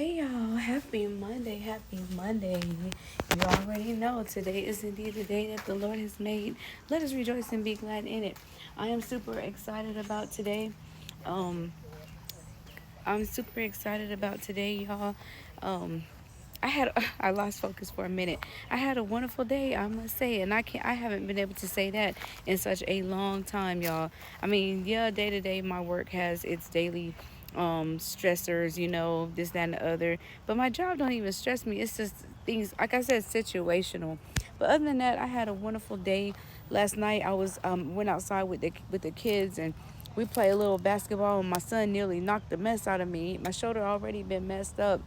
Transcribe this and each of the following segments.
Hey y'all, happy Monday, happy Monday. You already know today is indeed the day that the Lord has made. Let us rejoice and be glad in it. I am super excited about today. Um, I'm super excited about today, y'all. Um, I lost focus for a minute. I had a wonderful day, I must say, and I haven't been able to say that in such a long time, y'all. I mean, yeah, day to day my work has its daily stressors, this, that, and the other. But my job don't even stress me. It's just things, like I said, situational. But other than that, I had a wonderful day. Last night I was went outside with the kids, and we played a little basketball, and my son nearly knocked the mess out of me. My shoulder already been messed up,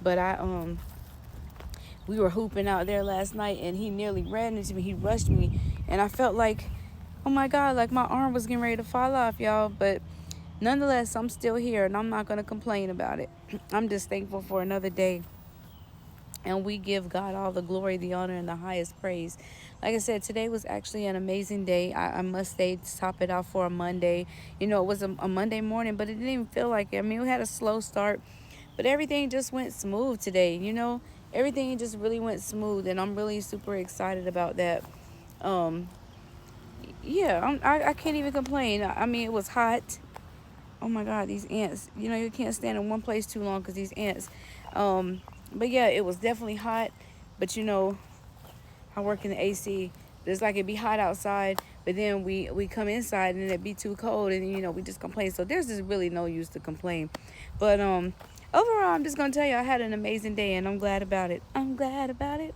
but I we were hooping out there last night, and he nearly ran into me. He rushed me, and I felt like, oh my God, like my arm was getting ready to fall off, y'all. But nonetheless, I'm still here, and I'm not going to complain about it. I'm just thankful for another day, and we give God all the glory, the honor, and the highest praise. Like I said, today was actually an amazing day. I must say, to top it off for a Monday. It was a Monday morning, but it didn't even feel like it. I mean, we had a slow start, but everything just went smooth today. Everything just really went smooth, and I'm really super excited about that. Um, yeah, I can't even complain. I mean, it was hot. Oh my God, these ants. You can't stand in one place too long because these ants. But yeah, it was definitely hot. But I work in the AC. It's like it'd be hot outside, but then we come inside and it'd be too cold, and we just complain. So there's just really no use to complain. But overall, I'm just gonna tell you I had an amazing day, and I'm glad about it. I'm glad about it.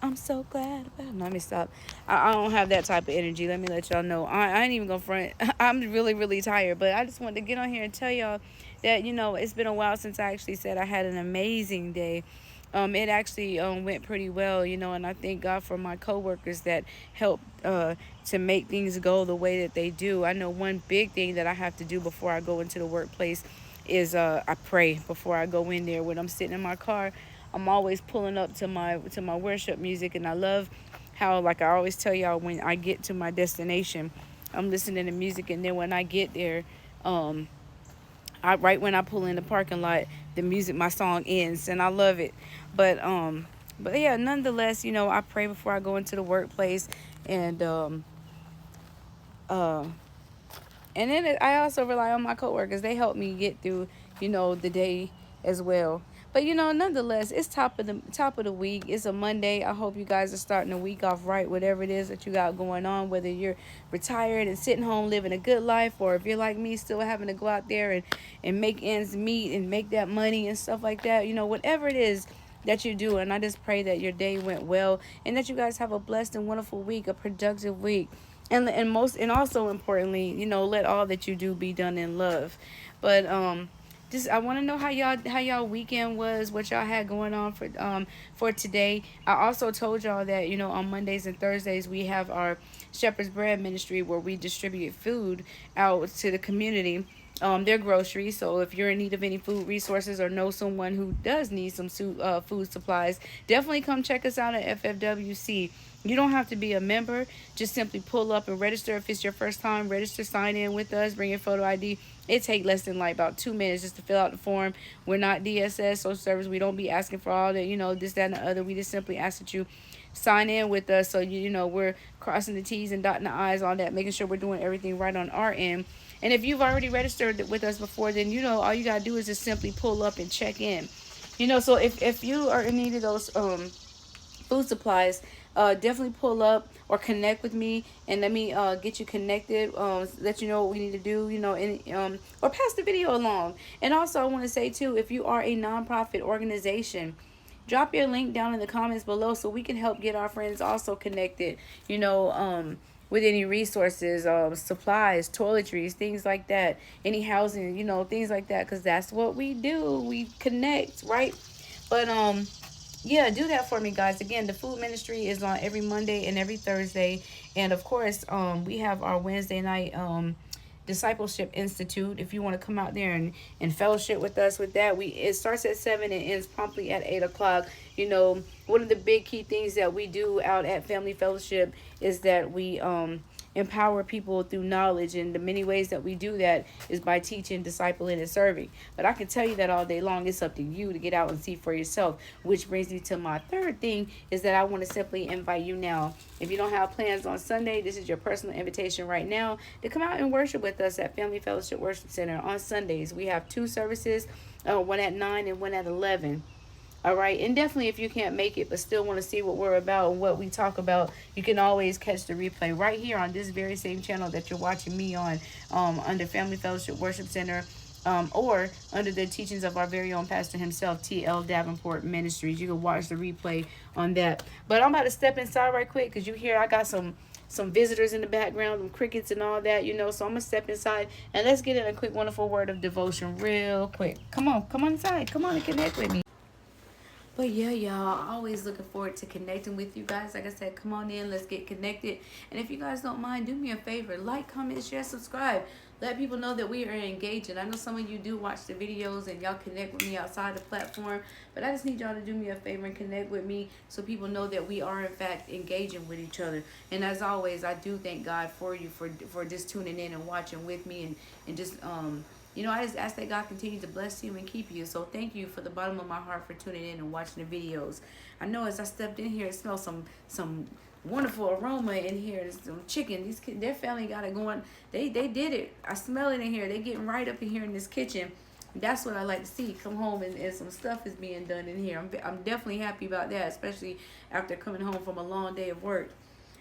I'm so glad about it. Let me stop. I don't have that type of energy. Let me let y'all know. I ain't even gonna front. I'm really, really tired. But I just wanted to get on here and tell y'all that, it's been a while since I actually said I had an amazing day. It actually went pretty well, and I thank God for my coworkers that helped to make things go the way that they do. I know one big thing that I have to do before I go into the workplace is I pray before I go in there. When I'm sitting in my car, I'm always pulling up to my worship music, and I love how, like I always tell y'all, when I get to my destination, I'm listening to music, and then when I get there, um, right when I pull in the parking lot, my song ends, and I love it. But yeah, nonetheless, I pray before I go into the workplace, and uh, and then I also rely on my coworkers. They help me get through, the day as well. But nonetheless, it's top of the week. It's a Monday. I hope you guys are starting the week off right, whatever it is that you got going on. Whether you're retired and sitting home living a good life, or if you're like me, still having to go out there and make ends meet and make that money and stuff like that. Whatever it is that you do, and I just pray that your day went well, and that you guys have a blessed and wonderful week, a productive week. And also importantly, let all that you do be done in love. But just I want to know how y'all weekend was, what y'all had going on for today. I also told y'all that on Mondays and Thursdays we have our Shepherd's Bread ministry, where we distribute food out to the community, their groceries. So if you're in need of any food resources, or know someone who does need some food supplies, definitely come check us out at FFWC. You don't have to be a member. Just simply pull up and register. If it's your first time, register, sign in with us, bring your photo ID. It take less than like about 2 minutes just to fill out the form. We're not DSS, social service. We don't be asking for all the, this, that, and the other. We just simply ask that you sign in with us, so we're crossing the T's and dotting the I's, all that, making sure we're doing everything right on our end. And if you've already registered with us before, then all you gotta do is just simply pull up and check in. So if you are in need of those food supplies, definitely pull up or connect with me, and let me get you connected, let you know what we need to do, or pass the video along. And also, I want to say too, if you are a nonprofit organization, drop your link down in the comments below, so we can help get our friends also connected, with any resources, supplies, toiletries, things like that, any housing, things like that, because that's what we do. We connect, right? But yeah, do that for me, guys. Again, the food ministry is on every Monday and every Thursday, and of course, we have our Wednesday night discipleship institute. If you want to come out there and fellowship with us with that, it starts at 7 and ends promptly at 8 o'clock. One of the big key things that we do out at Family Fellowship is that we empower people through knowledge, and the many ways that we do that is by teaching, discipling, and serving. But I can tell you that all day long. It's up to you to get out and see for yourself. Which brings me to my third thing, is that I want to simply invite you now. If you don't have plans on Sunday, this is your personal invitation right now to come out and worship with us at Family Fellowship Worship Center on Sundays. We have 2 services, one at 9 and one at 11. All right. And definitely, if you can't make it but still want to see what we're about and what we talk about, you can always catch the replay right here on this very same channel that you're watching me on, under Family Fellowship Worship Center, or under the teachings of our very own pastor himself, T.L. Davenport Ministries. You can watch the replay on that. But I'm about to step inside right quick, because you hear I got some visitors in the background, some crickets and all that, so I'm gonna step inside and let's get in a quick wonderful word of devotion real quick. Come on inside, come on and connect with me. But yeah, y'all, always looking forward to connecting with you guys. Like I said, come on in, let's get connected. And if you guys don't mind, do me a favor, like, comment, share, subscribe. Let people know that we are engaging. I know some of you do watch the videos and y'all connect with me outside the platform, but I just need y'all to do me a favor and connect with me so people know that we are in fact engaging with each other. And as always, I do thank God for you for just tuning in and watching with me, and just I just ask that God continue to bless you and keep you. So thank you for the bottom of my heart for tuning in and watching the videos. I know as I stepped in here, it smells some wonderful aroma in here. There's some chicken. These kids, their family got it going. They did it. I smell it in here. They getting right up in here in this kitchen. That's what I like to see. Come home and some stuff is being done in here. I'm definitely happy about that, especially after coming home from a long day of work.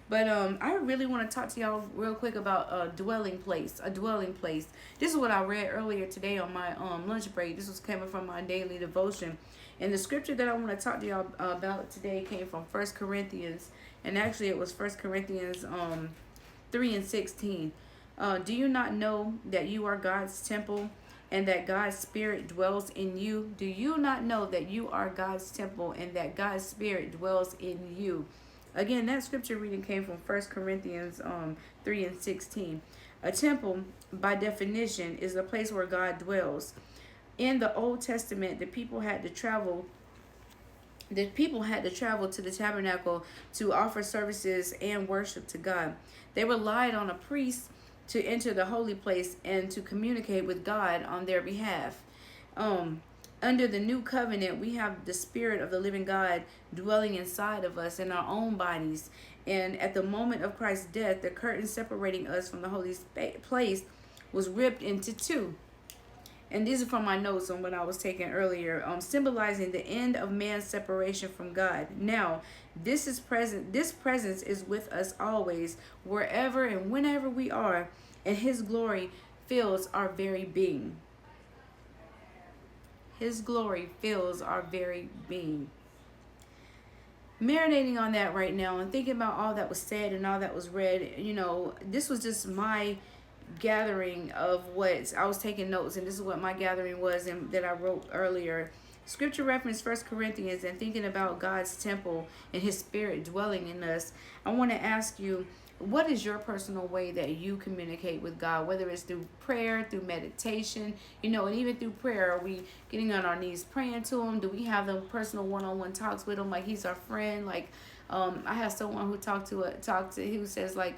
But I really want to talk to y'all real quick about a dwelling place. A dwelling place. This is what I read earlier today on my lunch break. This was coming from my daily devotion. And the scripture that I want to talk to y'all about today came from 1 Corinthians. And actually it was 1 Corinthians 3:16. Do you not know that you are God's temple and that God's Spirit dwells in you? Do you not know that you are God's temple and that God's Spirit dwells in you? Again, that scripture reading came from 1 Corinthians 3:16. A temple, by definition, is a place where God dwells. In the Old Testament, the people had to travel to the tabernacle to offer services and worship to God. They relied on a priest to enter the holy place and to communicate with God on their behalf. Under the new covenant, we have the Spirit of the living God dwelling inside of us in our own bodies. And at the moment of Christ's death, the curtain separating us from the holy place was ripped into two. And these are from my notes on what I was taking earlier, symbolizing the end of man's separation from God. Now, this presence is with us always, wherever and whenever we are, and His glory fills our very being. His glory fills our very being. Marinating on that right now and thinking about all that was said and all that was read, this was just my gathering of what I was taking notes, and this is what my gathering was and that I wrote earlier. Scripture reference 1 Corinthians and thinking about God's temple and His Spirit dwelling in us. I want to ask you, what is your personal way that you communicate with God? Whether it's through prayer, through meditation, and even through prayer. Are we getting on our knees praying to Him? Do we have them personal one-on-one talks with Him like He's our friend? Like, I have someone who who says like,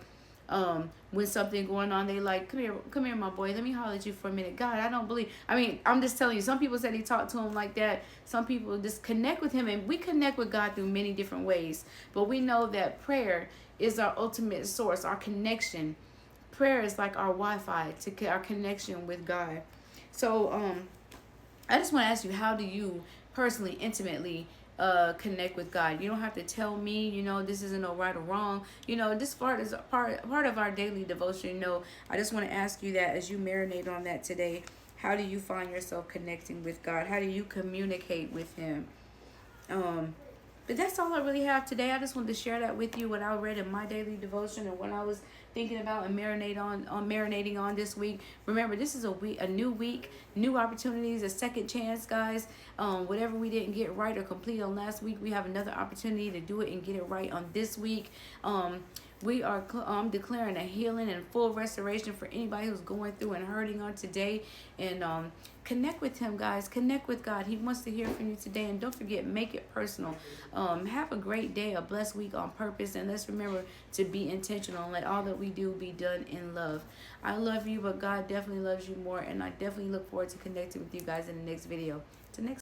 when something going on, they like, come here, my boy, let me holler at you for a minute. God, I don't believe. I'm just telling you, some people said He talked to him like that. Some people just connect with Him, and we connect with God through many different ways. But we know that prayer is our ultimate source, our connection. Prayer is like our Wi-Fi to our connection with God. So I just want to ask you, how do you personally, intimately connect with God? You don't have to tell me, this isn't no right or wrong. This part is part of our daily devotion. I just want to ask you that as you marinate on that today. How do you find yourself connecting with God? How do you communicate with Him? But that's all I really have today. I just wanted to share that with you, what I read in my daily devotion and what I was thinking about and marinating on this week. Remember, this is a new week, new opportunities, a second chance, guys. Whatever we didn't get right or complete on last week, we have another opportunity to do it and get it right on this week. We are declaring a healing and full restoration for anybody who's going through and hurting on today. And connect with Him, guys. Connect with God. He wants to hear from you today. And don't forget, make it personal. Have a great day, a blessed week on purpose. And let's remember to be intentional and let all that we we do be done in love. I love you, but God definitely loves you more, and I definitely look forward to connecting with you guys in the next video. Till next